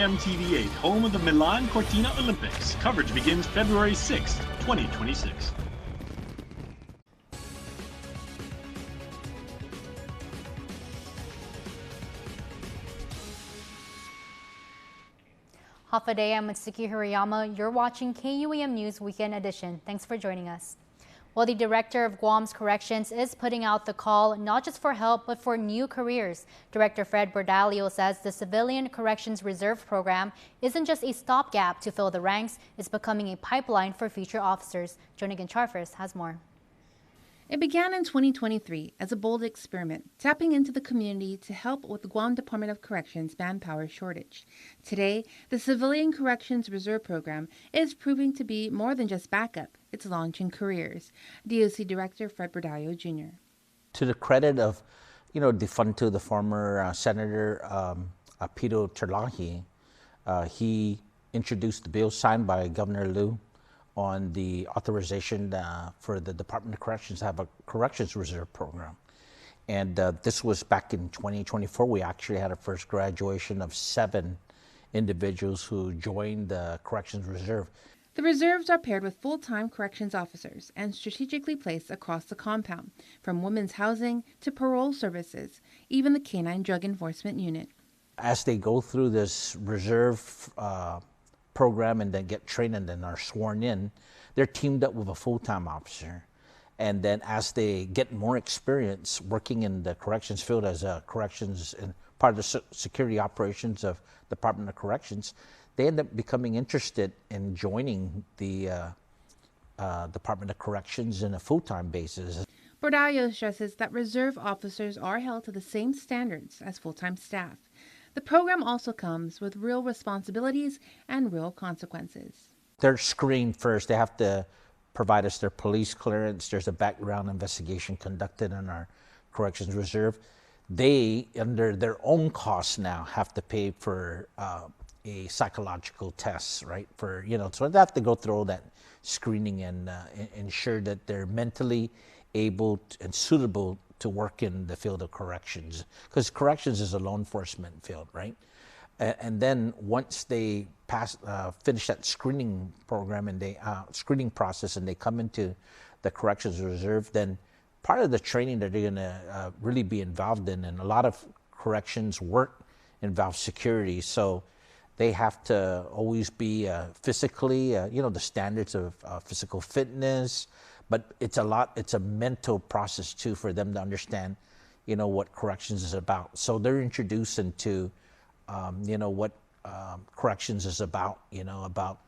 KUAM TV8, home of the Milan Cortina Olympics. Coverage begins February 6, 2026. Half a day, I'm Mitsuki Hirayama. You're watching KUAM News Weekend Edition. Thanks for joining us. Well, the director of Guam's Corrections is putting out the call not just for help, but for new careers. Director Fred Bordalio says the Civilian Corrections Reserve Program isn't just a stopgap to fill the ranks, it's becoming a pipeline for future officers. Jonigan Charfers has more. It began in 2023 as a bold experiment, tapping into the community to help with the Guam Department of Corrections manpower shortage. Today, the Civilian Corrections Reserve Program is proving to be more than just backup. It's launching careers. DOC Director Fred Bordalio Jr. To the credit of, the former Senator Pito Terlahi, he introduced the bill signed by Governor Liu on the authorization for the Department of Corrections to have a Corrections Reserve Program. And this was back in 2024. We actually had a first graduation of 7 individuals who joined the Corrections Reserve. The reserves are paired with full-time corrections officers and strategically placed across the compound, from women's housing to parole services, even the Canine Drug Enforcement Unit. As they go through this reserve program and then get trained and then are sworn in, they're teamed up with a full-time officer. And then as they get more experience working in the corrections field as a corrections and part of the security operations of Department of Corrections, they end up becoming interested in joining the Department of Corrections in a full-time basis. Bordalio stresses that reserve officers are held to the same standards as full-time staff. The program also comes with real responsibilities and real consequences. They're screened first. They have to provide us their police clearance. There's a background investigation conducted in our Corrections Reserve. They, under their own costs now, have to pay for a psychological test, right? So they have to go through all that screening and ensure that they're mentally able and suitable to work in the field of corrections, because corrections is a law enforcement field, right? And then once they finish that screening program and screening process, and they come into the Corrections Reserve, then part of the training that they're going to really be involved in, and a lot of corrections work involves security, so they have to always be physically, the standards of physical fitness, but it's a mental process too for them to understand, what corrections is about. So they're introduced into, what corrections is about, about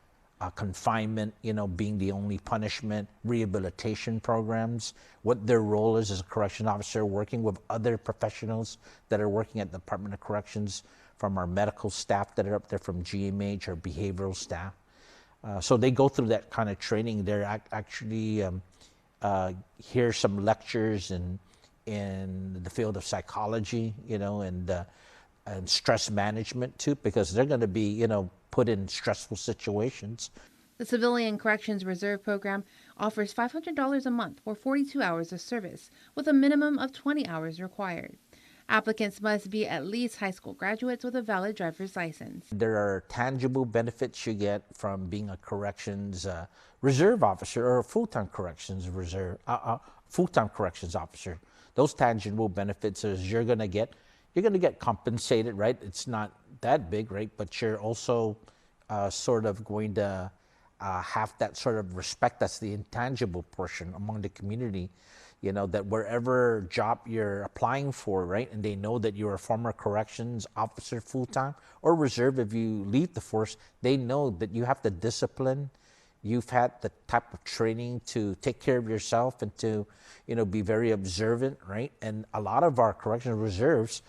confinement, being the only punishment, rehabilitation programs, what their role is as a correction officer, working with other professionals that are working at the Department of Corrections, from our medical staff that are up there, from GMH or behavioral staff. So they go through that kind of training. They're actually hear some lectures in the field of psychology, and stress management too, because they're going to be, put in stressful situations. The Civilian Corrections Reserve Program offers $500 a month for 42 hours of service, with a minimum of 20 hours required. Applicants must be at least high school graduates with a valid driver's license. There are tangible benefits you get from being a corrections reserve officer or a full-time corrections officer. Those tangible benefits is you're going to get compensated, right? It's not that big, right? But you're also sort of going to have that sort of respect. That's the intangible portion among the community. That wherever job you're applying for, right, and they know that you're a former corrections officer full-time or reserve, if you leave the force, they know that you have the discipline, you've had the type of training to take care of yourself and to, be very observant, right? And a lot of our correctional reserves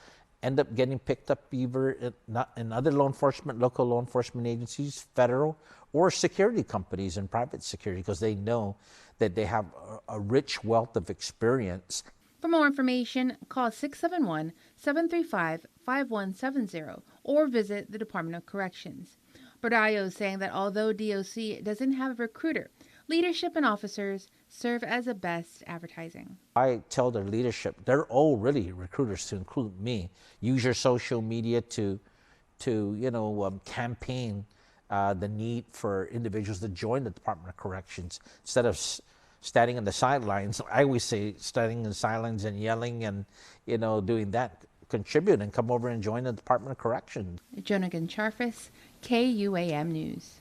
end up getting picked up either in other law enforcement, local law enforcement agencies, federal, or security companies and private security, because they know that they have a rich wealth of experience. For more information, call 671-735-5170 or visit the Department of Corrections. Bordalio is saying that although DOC doesn't have a recruiter, leadership and officers serve as the best advertising. I tell their leadership, they're all really recruiters, to include me. Use your social media to to, campaign the need for individuals to join the Department of Corrections instead of standing on the sidelines. I always say standing in the sidelines and yelling and, doing that. Contribute and come over and join the Department of Corrections. Jonagan Charfus, KUAM News.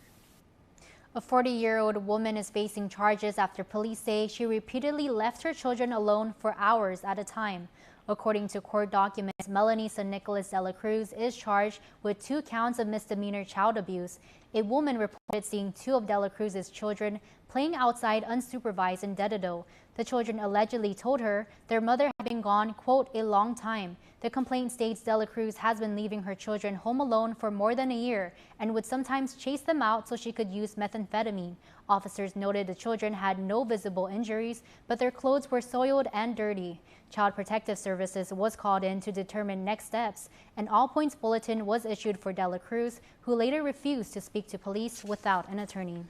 A 40-year-old woman is facing charges after police say she repeatedly left her children alone for hours at a time. According to court documents, Melanie San Nicolas de la Cruz is charged with 2 counts of misdemeanor child abuse. A woman reported seeing 2 of de la Cruz's children playing outside unsupervised in Dededo. The children allegedly told her their mother had been gone, quote, a long time. The complaint states de la Cruz has been leaving her children home alone for more than a year and would sometimes chase them out so she could use methamphetamine. Officers noted the children had no visible injuries, but their clothes were soiled and dirty. Child Protective Services was called in to determine next steps. An all-points bulletin was issued for de la Cruz, who later refused to speak to police without an attorney.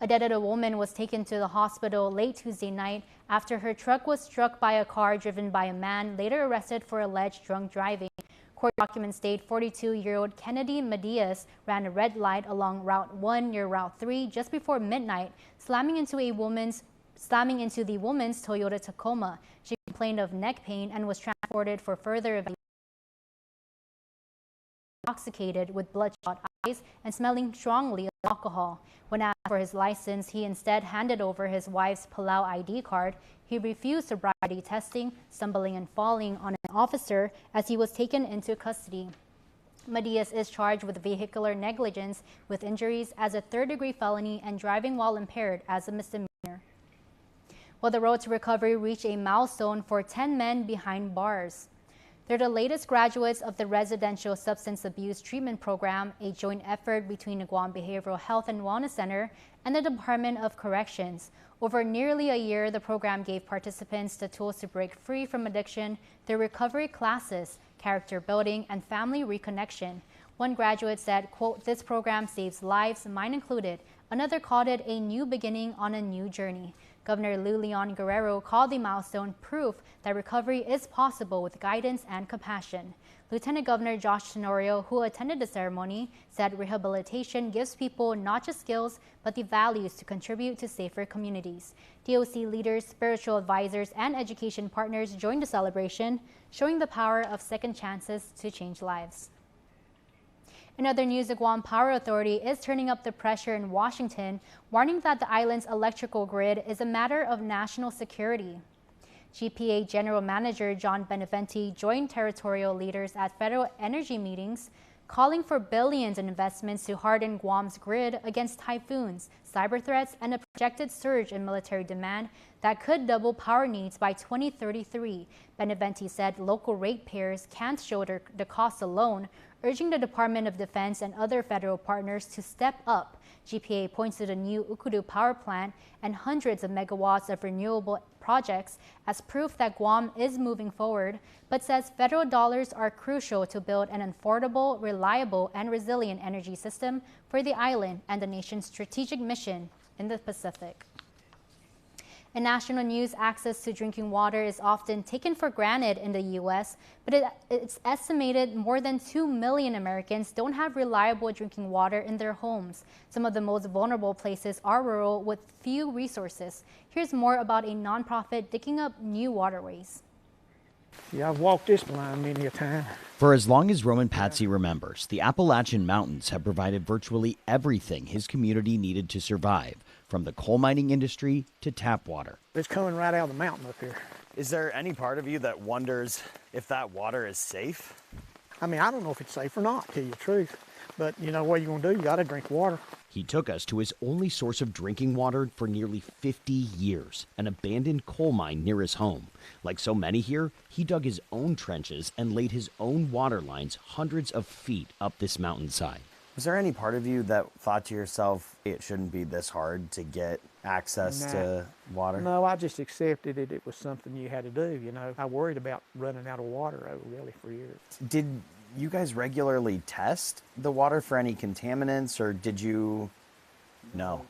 A Dededo woman was taken to the hospital late Tuesday night after her truck was struck by a car driven by a man later arrested for alleged drunk driving. Court documents state 42-year-old Kennedy Medias ran a red light along Route 1 near Route 3 just before midnight, slamming into the woman's Toyota Tacoma. She complained of neck pain and was transported for further evaluation. Intoxicated with bloodshot eyes and smelling strongly of alcohol. When asked for his license, he instead handed over his wife's Palau ID card. He refused sobriety testing, stumbling and falling on an officer as he was taken into custody. Medias is charged with vehicular negligence with injuries as a third-degree felony and driving while impaired as a misdemeanor. Well, the road to recovery reached a milestone for 10 men behind bars. They're the latest graduates of the Residential Substance Abuse Treatment Program, a joint effort between the Guam Behavioral Health and Wellness Center and the Department of Corrections. Over nearly a year, the program gave participants the tools to break free from addiction through recovery classes, character building, and family reconnection. One graduate said, quote, "This program saves lives, mine included." Another called it a new beginning on a new journey. Governor Lou Leon Guerrero called the milestone proof that recovery is possible with guidance and compassion. Lieutenant Governor Josh Tenorio, who attended the ceremony, said rehabilitation gives people not just skills, but the values to contribute to safer communities. DOC leaders, spiritual advisors, and education partners joined the celebration, showing the power of second chances to change lives. In other news, the Guam Power Authority is turning up the pressure in Washington, warning that the island's electrical grid is a matter of national security. GPA General Manager John Beneventi joined territorial leaders at federal energy meetings, calling for billions in investments to harden Guam's grid against typhoons, cyber threats, and a projected surge in military demand that could double power needs by 2033. Beneventi said local ratepayers can't shoulder the cost alone, urging the Department of Defense and other federal partners to step up. GPA points to the new Ukudu power plant and hundreds of megawatts of renewable projects as proof that Guam is moving forward, but says federal dollars are crucial to build an affordable, reliable, and resilient energy system for the island and the nation's strategic mission in the Pacific. In national news, access to drinking water is often taken for granted in the U.S., but it's estimated more than 2 million Americans don't have reliable drinking water in their homes. Some of the most vulnerable places are rural with few resources. Here's more about a nonprofit digging up new waterways. Yeah, I've walked this line many a time. For as long as Roman Patsy remembers, the Appalachian Mountains have provided virtually everything his community needed to survive, from the coal mining industry to tap water. It's coming right out of the mountain up here. Is there any part of you that wonders if that water is safe? I mean, I don't know if it's safe or not, to tell you the truth. But, you know, what you're going to do, you got to drink water. He took us to his only source of drinking water for nearly 50 years, an abandoned coal mine near his home. Like so many here, he dug his own trenches and laid his own water lines hundreds of feet up this mountainside. Was there any part of you that thought to yourself, it shouldn't be this hard to get access to water? No, I just accepted it. It was something you had to do, you know. I worried about running out of water really for years. Did you guys regularly test the water for any contaminants, or did you? No.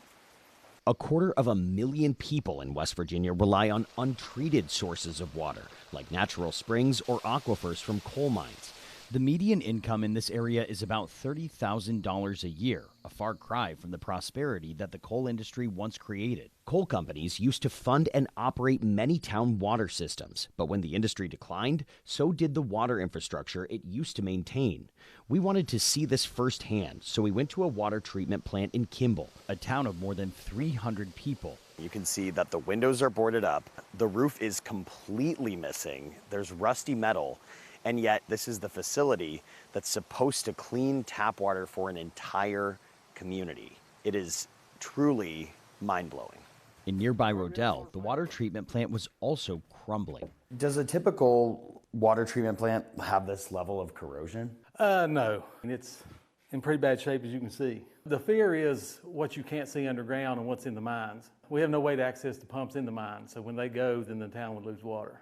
250,000 people in West Virginia rely on untreated sources of water, like natural springs or aquifers from coal mines. The median income in this area is about $30,000 a year, a far cry from the prosperity that the coal industry once created. Coal companies used to fund and operate many town water systems, but when the industry declined, so did the water infrastructure it used to maintain. We wanted to see this firsthand, so we went to a water treatment plant in Kimball, a town of more than 300 people. You can see that the windows are boarded up, the roof is completely missing, there's rusty metal, and yet this is the facility that's supposed to clean tap water for an entire community. It is truly mind-blowing. In nearby Rodell, the water treatment plant was also crumbling. Does a typical water treatment plant have this level of corrosion? No, it's in pretty bad shape, as you can see. The fear is what you can't see underground and what's in the mines. We have no way to access the pumps in the mines, so when they go, then the town would lose water.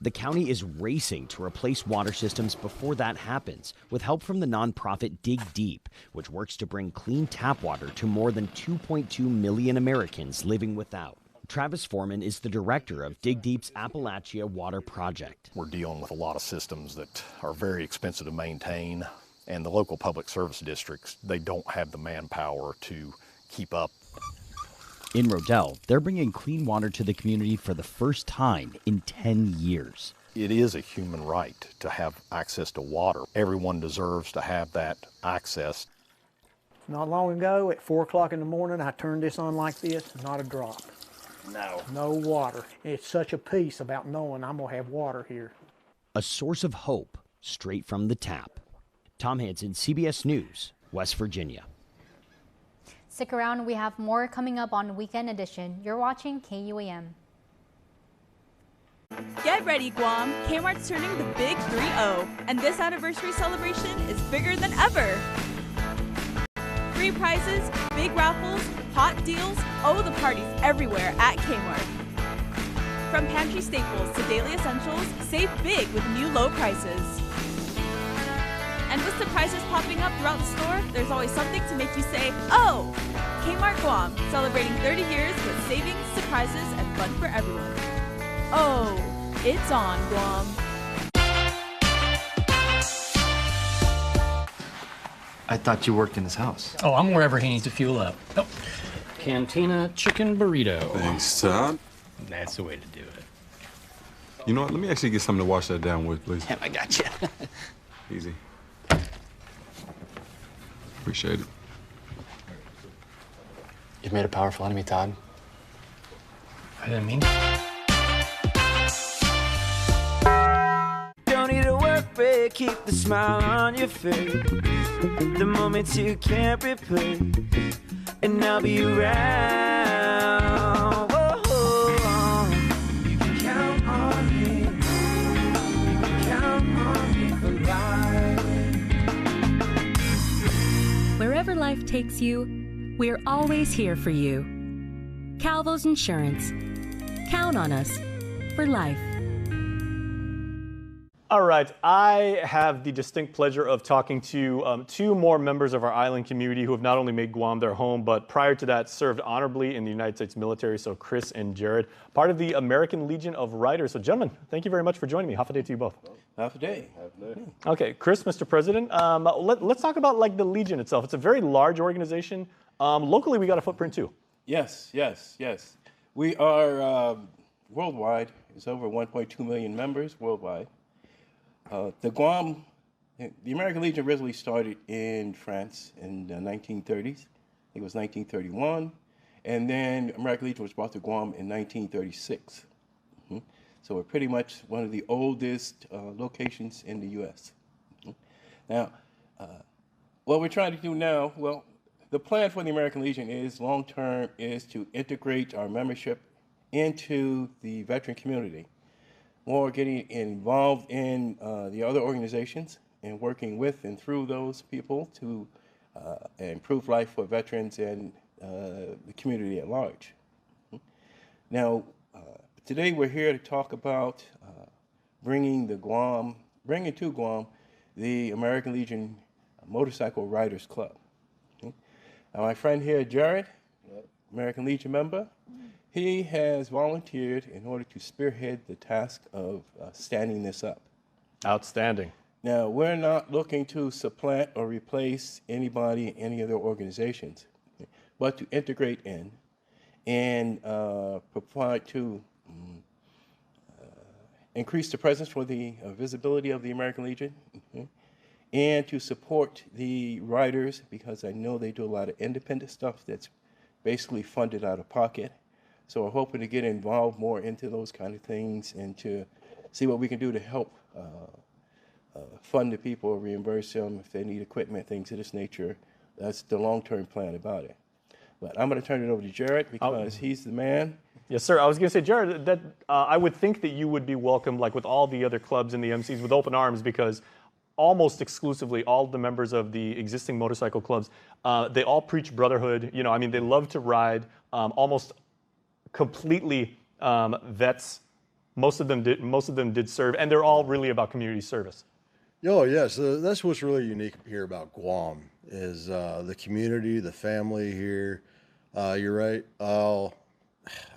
The county is racing to replace water systems before that happens, with help from the nonprofit Dig Deep, which works to bring clean tap water to more than 2.2 million Americans living without. Travis Foreman is the director of Dig Deep's Appalachia Water Project. We're dealing with a lot of systems that are very expensive to maintain, and the local public service districts, they don't have the manpower to keep up. In Rodell, they're bringing clean water to the community for the first time in 10 years. It is a human right to have access to water. Everyone deserves to have that access. Not long ago, at 4 o'clock in the morning, I turned this on like this, not a drop. No water. It's such a peace about knowing I'm gonna have water here. A source of hope straight from the tap. Tom Hansen, CBS News, West Virginia. Stick around, we have more coming up on Weekend Edition. You're watching KUAM. Get ready, Guam! Kmart's turning the big 3-0, and this anniversary celebration is bigger than ever. Free prizes, big raffles, hot deals, oh, the party's everywhere at Kmart. From pantry staples to daily essentials, save big with new low prices. And with surprises popping up throughout the store, there's always something to make you say, oh! Kmart Guam, celebrating 30 years with savings, surprises, and fun for everyone. Oh, it's on, Guam. I thought you worked in his house. Oh, I'm wherever he needs to fuel up. Oh, Cantina chicken burrito. Thanks, Todd. That's the way to do it. You know what? Let me actually get something to wash that down with, please. Yeah, I got you. Easy. Appreciate it. You've made a powerful enemy, Todd. I didn't mean Don't need a work break, keep the smile on your face. The moments you can't replace, and I'll be around. Whoa. You can count on me. You can count on me for life. Wherever life takes you, we're always here for you. Calvo's Insurance. Count on us for life. All right, I have the distinct pleasure of talking to two more members of our island community who have not only made Guam their home, but prior to that served honorably in the United States military. So Chris and Jared, part of the American Legion of Writers. So gentlemen, thank you very much for joining me. Half a day to you both. Half a day. Okay, Chris, Mr. President, let's talk about like the Legion itself. It's a very large organization. Locally, we got a footprint too. Yes. We are worldwide. It's over 1.2 million members worldwide. The American Legion originally started in France in the 1930s. I think it was 1931. And then American Legion was brought to Guam in 1936. So we're pretty much one of the oldest locations in the U.S. Now, what we're trying to do now, well, the plan for the American Legion is long-term is to integrate our membership into the veteran community. More getting involved in the other organizations and working with and through those people to improve life for veterans and the community at large. Now, today we're here to talk about bringing to Guam the American Legion Motorcycle Riders Club. Now, my friend here, Jared, American Legion member. He has volunteered in order to spearhead the task of standing this up. Outstanding. Now, we're not looking to supplant or replace anybody, any other organizations, but to integrate in and provide to increase the presence for the visibility of the American Legion, and to support the writers, because I know they do a lot of independent stuff that's basically funded out of pocket. So we're hoping to get involved more into those kind of things and to see what we can do to help fund the people, reimburse them if they need equipment, things of this nature. That's the long-term plan about it. But I'm going to turn it over to Jared because he's the man. Yes, sir. I was going to say, Jared, that I would think that you would be welcomed, like with all the other clubs and the MCs, with open arms, because almost exclusively all the members of the existing motorcycle clubs, they all preach brotherhood. You know, I mean, they love to ride. Almost completely vets. Most of them did serve, and they're all really about community service. Oh yes, that's what's really unique here about Guam is the community, the family here. You're right.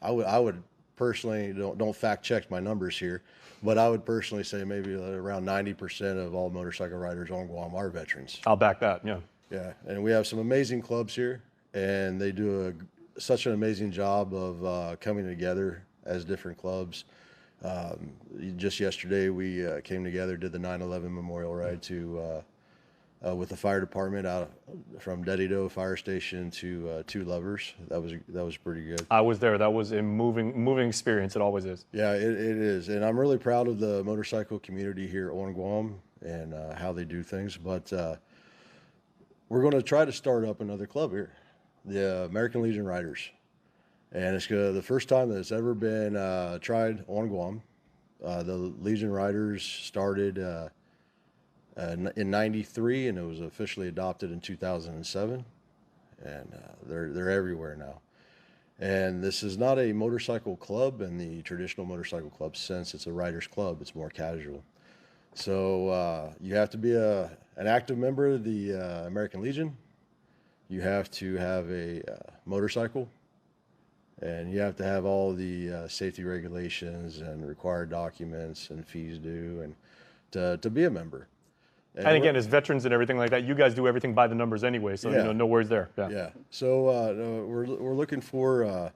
I would personally don't fact check my numbers here, but I would personally say maybe around 90% of all motorcycle riders on Guam are veterans. I'll back that. Yeah. Yeah, and we have some amazing clubs here, and they do such an amazing job of coming together as different clubs. Just yesterday, we came together, did the 9/11 Memorial Ride with the fire department out from Dedido Fire Station to Two Lovers. That was pretty good. I was there. That was a moving experience. It always is. Yeah, it is, and I'm really proud of the motorcycle community here on Guam and how they do things. But we're going to try to start up another club here, the American Legion Riders. And it's the first time that it's ever been tried on Guam. The Legion Riders started in '93, and it was officially adopted in 2007. And they're everywhere now. And this is not a motorcycle club in the traditional motorcycle club sense. It's a riders club. It's more casual. So you have to be an active member of the American Legion. You have to have a motorcycle. And you have to have all the safety regulations and required documents and fees due and to be a member. And again, as veterans and everything like that, you guys do everything by the numbers anyway, so yeah. No worries there. Yeah. So we're looking for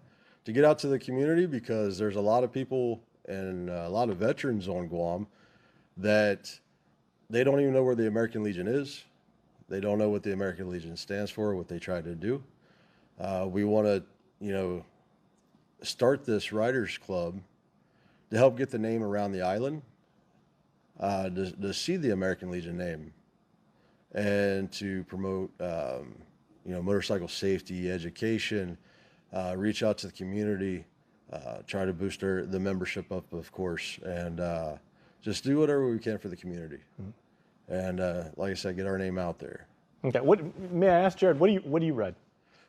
to get out to the community because there's a lot of people and a lot of veterans on Guam that they don't even know where the American Legion is. They don't know what the American Legion stands for, what they try to do. We want to, start this Riders Club to help get the name around the island, to see the American Legion name, and to promote, motorcycle safety, education, reach out to the community, try to boost the membership up, of course, and just do whatever we can for the community. Mm-hmm. And like I said, get our name out there. Okay. May I ask, Jared? What do you ride?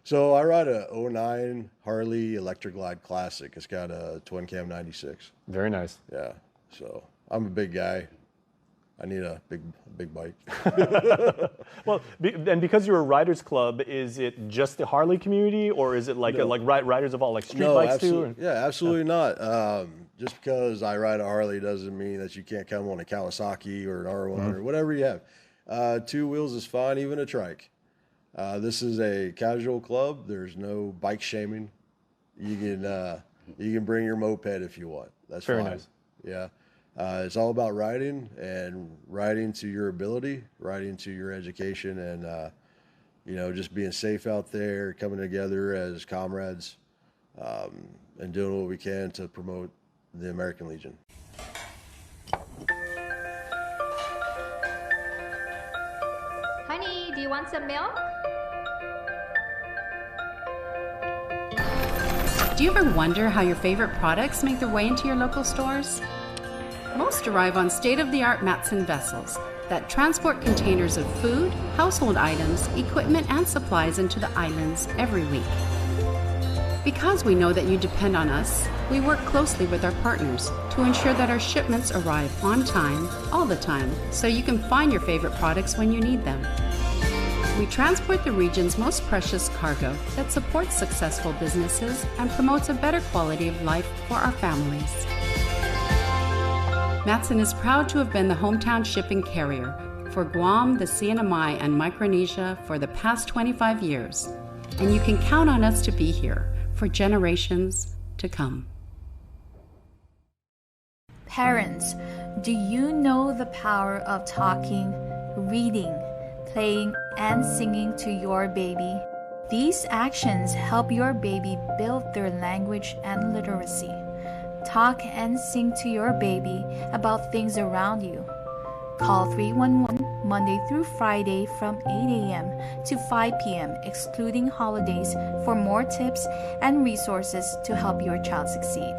So I ride a 09 Harley Electric Glide Classic. It's got a twin cam 96. Very nice. Yeah. So I'm a big guy. I need a big bike. Well, and because you're a riders club, is it just the Harley community, or is it like riders of all street bikes too? Yeah, absolutely not. Just because I ride a Harley doesn't mean that you can't come on a Kawasaki or an R1 or whatever you have. Two wheels is fine, even a trike. This is a casual club. There's no bike shaming. You can bring your moped if you want. That's very fine. Nice. Yeah. It's all about riding and riding to your ability, riding to your education, and just being safe out there, coming together as comrades, and doing what we can to promote the American Legion. Honey, do you want some milk? Do you ever wonder how your favorite products make their way into your local stores? Most arrive on state-of-the-art Matson vessels that transport containers of food, household items, equipment, and supplies into the islands every week. Because we know that you depend on us, we work closely with our partners to ensure that our shipments arrive on time, all the time, so you can find your favorite products when you need them. We transport the region's most precious cargo that supports successful businesses and promotes a better quality of life for our families. Matson is proud to have been the hometown shipping carrier for Guam, the CNMI, and Micronesia for the past 25 years, and you can count on us to be here for generations to come. Parents, do you know the power of talking, reading, playing, and singing to your baby? These actions help your baby build their language and literacy. Talk and sing to your baby about things around you. Call 311 Monday through Friday from 8 a.m. to 5 p.m. excluding holidays for more tips and resources to help your child succeed.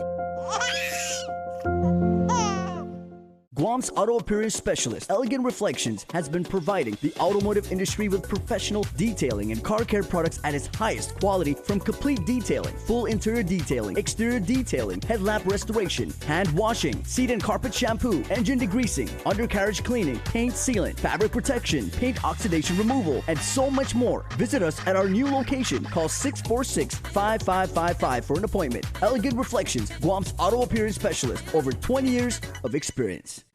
Guam's auto appearance specialist, Elegant Reflections, has been providing the automotive industry with professional detailing and car care products at its highest quality, from complete detailing, full interior detailing, exterior detailing, headlamp restoration, hand washing, seat and carpet shampoo, engine degreasing, undercarriage cleaning, paint sealant, fabric protection, paint oxidation removal, and so much more. Visit us at our new location. Call 646-5555 for an appointment. Elegant Reflections, Guam's auto appearance specialist, over 20 years of experience.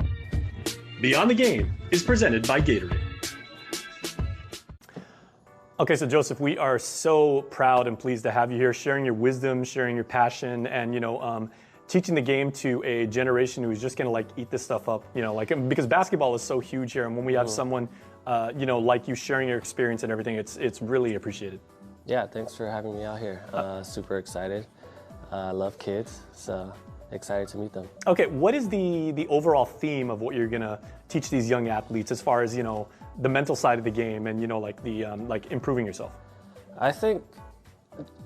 Beyond the Game is presented by Gatorade. Okay, so Joseph, we are so proud and pleased to have you here, sharing your wisdom, sharing your passion, and teaching the game to a generation who's just gonna eat this stuff up. Because basketball is so huge here, and when we have someone, like you sharing your experience and everything, it's really appreciated. Yeah, thanks for having me out here. Super excited. Love kids, so excited to meet them. Okay, what is the overall theme of what you're gonna teach these young athletes as far as the mental side of the game and improving yourself? I think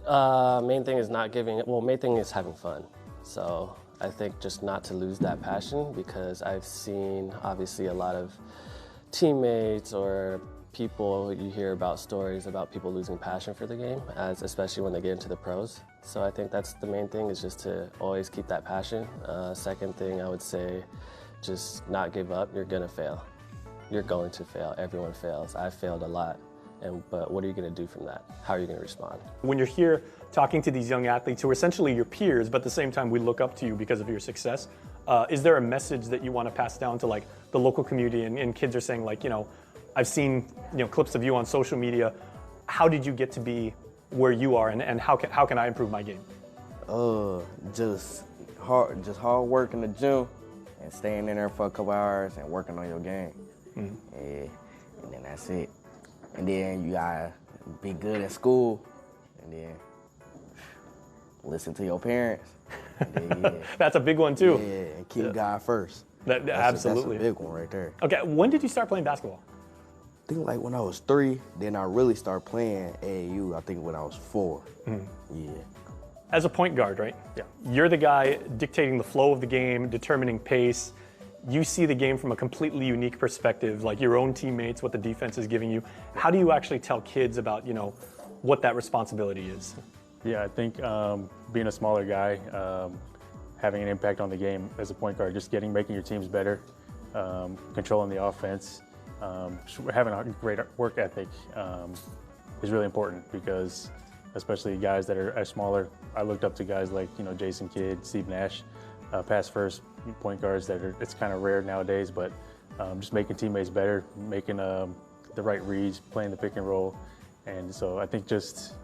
main thing is main thing is having fun. So I think just not to lose that passion, because I've seen obviously a lot of teammates or people, you hear about stories about people losing passion for the game, especially when they get into the pros. So I think that's the main thing, is just to always keep that passion. Second thing, I would say, just not give up. You're gonna fail. You're going to fail. Everyone fails. I failed a lot. But what are you gonna do from that? How are you gonna respond? When you're here talking to these young athletes who are essentially your peers, but at the same time we look up to you because of your success, is there a message that you want to pass down to the local community and kids are saying I've seen clips of you on social media. How did you get to be where you are, and how can I improve my game? Just hard work in the gym and staying in there for a couple hours and working on your game. Mm-hmm. Yeah, and then that's it. And then you gotta be good at school, and then listen to your parents. And then, yeah. That's a big one too. Yeah, and keep God first. Absolutely. That's a big one right there. Okay, when did you start playing basketball? I think when I was 3, then I really started playing AAU, I think when I was 4. Mm-hmm. Yeah. As a point guard, right? Yeah. You're the guy dictating the flow of the game, determining pace. You see the game from a completely unique perspective, like your own teammates, what the defense is giving you. How do you actually tell kids about, what that responsibility is? Yeah, I think being a smaller guy, having an impact on the game as a point guard, just making your teams better, controlling the offense, having a great work ethic is really important, because especially guys that are smaller, I looked up to guys like Jason Kidd, Steve Nash, pass first point guards it's kind of rare nowadays, but just making teammates better, making the right reads, playing the pick and roll, and so I think just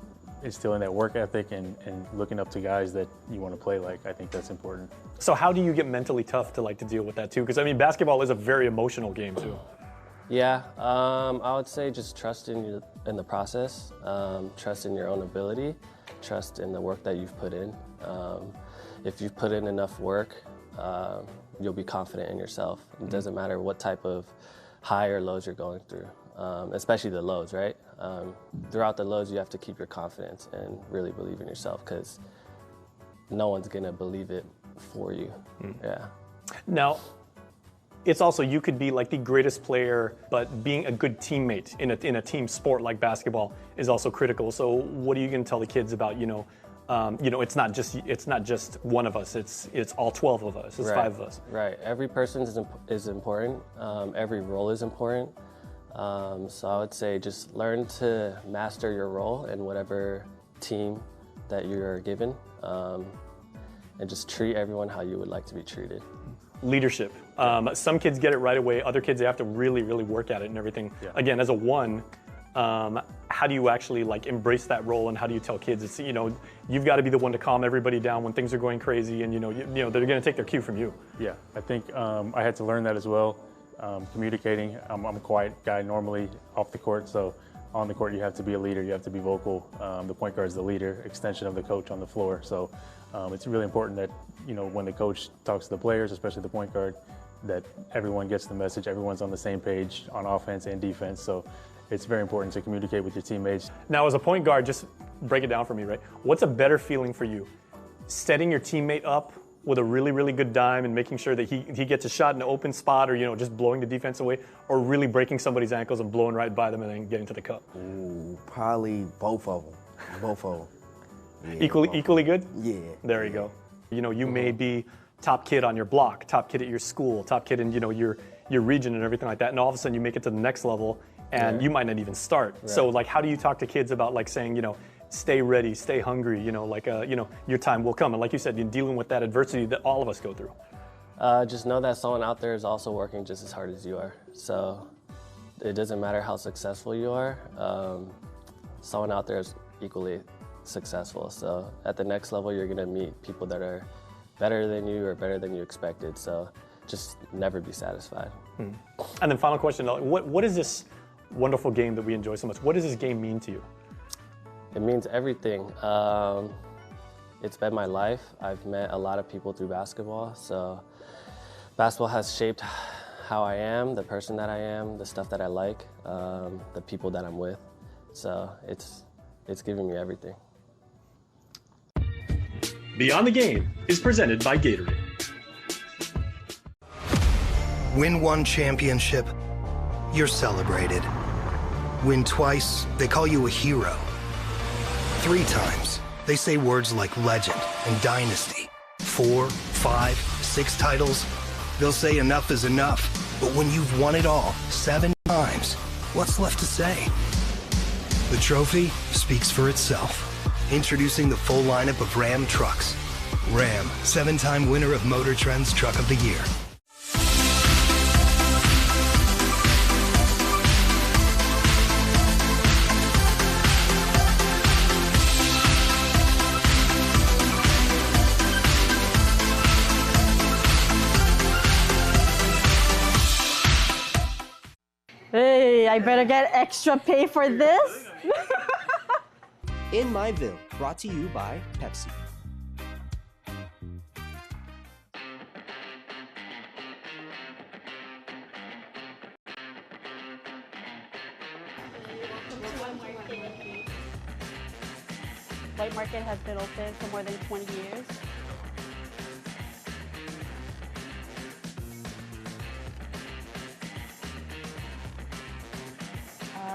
instilling that work ethic and looking up to guys that you want to play like, I think that's important. So how do you get mentally tough to deal with that too? Because basketball is a very emotional game too. Yeah, I would say just trust in the process, trust in your own ability, trust in the work that you've put in. If you've put in enough work, you'll be confident in yourself. It doesn't matter what type of high or lows you're going through, especially the lows, right? Throughout the lows, you have to keep your confidence and really believe in yourself, because no one's gonna believe it for you. Yeah. Now, it's also, you could be the greatest player, but being a good teammate in a team sport like basketball is also critical. So what are you going to tell the kids about, it's not just one of us, it's all 12 of us, it's 5 of us. Right, every person is important, every role is important. So I would say just learn to master your role in whatever team that you're given, and just treat everyone how you would like to be treated. Leadership. Some kids get it right away. Other kids, they have to really, really work at it and everything. Yeah. Again, as a one, how do you actually like embrace that role, and how do you tell kids it's, you know, you've got to be the one to calm everybody down when things are going crazy, and you know they're going to take their cue from you. Yeah, I think I had to learn that as well. Communicating. I'm a quiet guy normally off the court, so on the court you have to be a leader, you have to be vocal. The point guard is the leader, extension of the coach on the floor. So it's really important that, you know, when the coach talks to the players, especially the point guard, that everyone gets the message, everyone's on the same page on offense and defense. So it's very important to communicate with your teammates. Now, as a point guard, just break it down for me, right? What's a better feeling for you? Setting your teammate up with a really, really good dime and making sure that he gets a shot in an open spot, or, you know, just blowing the defense away, or really breaking somebody's ankles and blowing right by them and then getting to the cup? Ooh, probably both of them. Both of them. Yeah, equally good? Yeah. There you go. You know, you may be top kid on your block, top kid at your school, top kid in, you know, your region and everything like that, and all of a sudden you make it to the next level and you might not even start. Right. So like, how do you talk to kids about like saying, you know, stay ready, stay hungry, you know, like, you know, your time will come. And like you said, you're dealing with that adversity that all of us go through. Just know that someone out there is also working just as hard as you are. So it doesn't matter how successful you are. Someone out there is equally successful. So at the next level, you're gonna meet people that are better than you or better than you expected. So just never be satisfied. And then final question, what is this wonderful game that we enjoy so much? What does this game mean to you? It means everything. It's been my life. I've met a lot of people through basketball. So basketball has shaped how I am, the person that I am, the stuff that I like, the people that I'm with. So it's giving me everything. Beyond the Game is presented by Gatorade. Win one championship, you're celebrated. Win twice, they call you a hero. 3 times, they say words like legend and dynasty. 4, 5, 6 titles, they'll say enough is enough. But when you've won it all 7 times, what's left to say? The trophy speaks for itself. Introducing the full lineup of Ram trucks. Ram, 7-time winner of Motor Trend's Truck of the Year. Hey, I better get extra pay for this. In Myville, brought to you by Pepsi. White Market has been open for more than 20 years.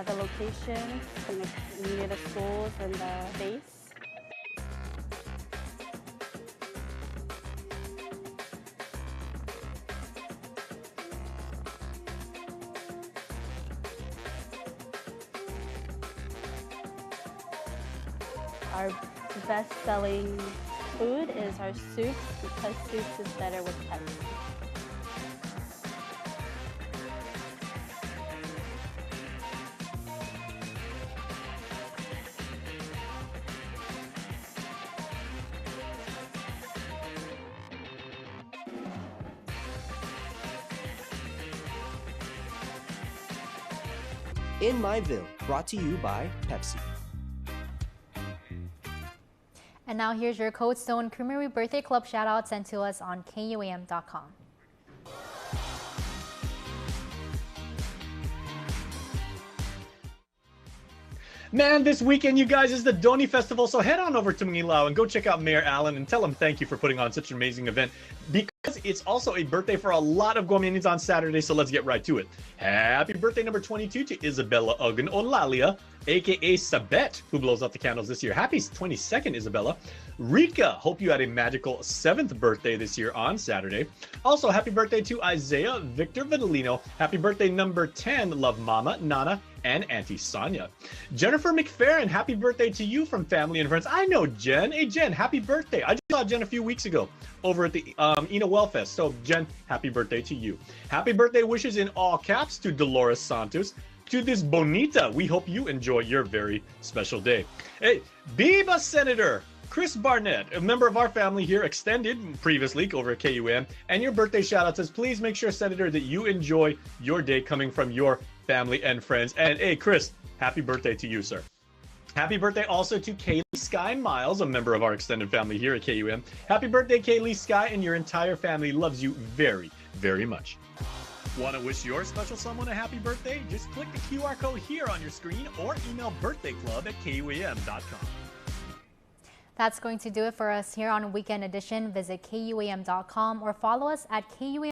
The location, near the schools and the base. Our best-selling food is our soups, because soups is better with Pepsi. In Myville, brought to you by Pepsi. And now here's your Code Stone Creamery Birthday Club shout-out sent to us on KUAM.com. Man, this weekend, you guys, is the Doni Festival, so head on over to Manilao and go check out Mayor Allen and tell him thank you for putting on such an amazing event, because it's also a birthday for a lot of Guamanians on Saturday, so let's get right to it. Happy birthday number 22 to Isabella Ugan Olalia, aka Sabette, who blows out the candles this year. Happy 22nd, Isabella. Rika, hope you had a magical 7th birthday this year on Saturday. Also, happy birthday to Isaiah Victor Vidalino. Happy birthday number 10, love Mama, Nana, and Auntie Sonia. Jennifer McFerrin, happy birthday to you from family and friends. I know Jen. Hey, Jen, happy birthday. I just saw Jen a few weeks ago over at the Ina Wellfest. So, Jen, happy birthday to you. Happy birthday wishes in all caps to Dolores Santos. To this bonita, we hope you enjoy your very special day. Hey, Biba Senator Chris Barnett, a member of our family here, extended previously over at KUAM, and your birthday shout out says, please make sure, Senator, that you enjoy your day coming from your family and friends. And hey, Chris, happy birthday to you, sir. Happy birthday also to Kaylee Sky Miles, a member of our extended family here at KUAM. Happy birthday, Kaylee Sky, and your entire family loves you very, very much. Want to wish your special someone a happy birthday? Just click the QR code here on your screen or email birthdayclub@kuam.com. That's going to do it for us here on Weekend Edition. Visit KUAM.com or follow us at KUAM.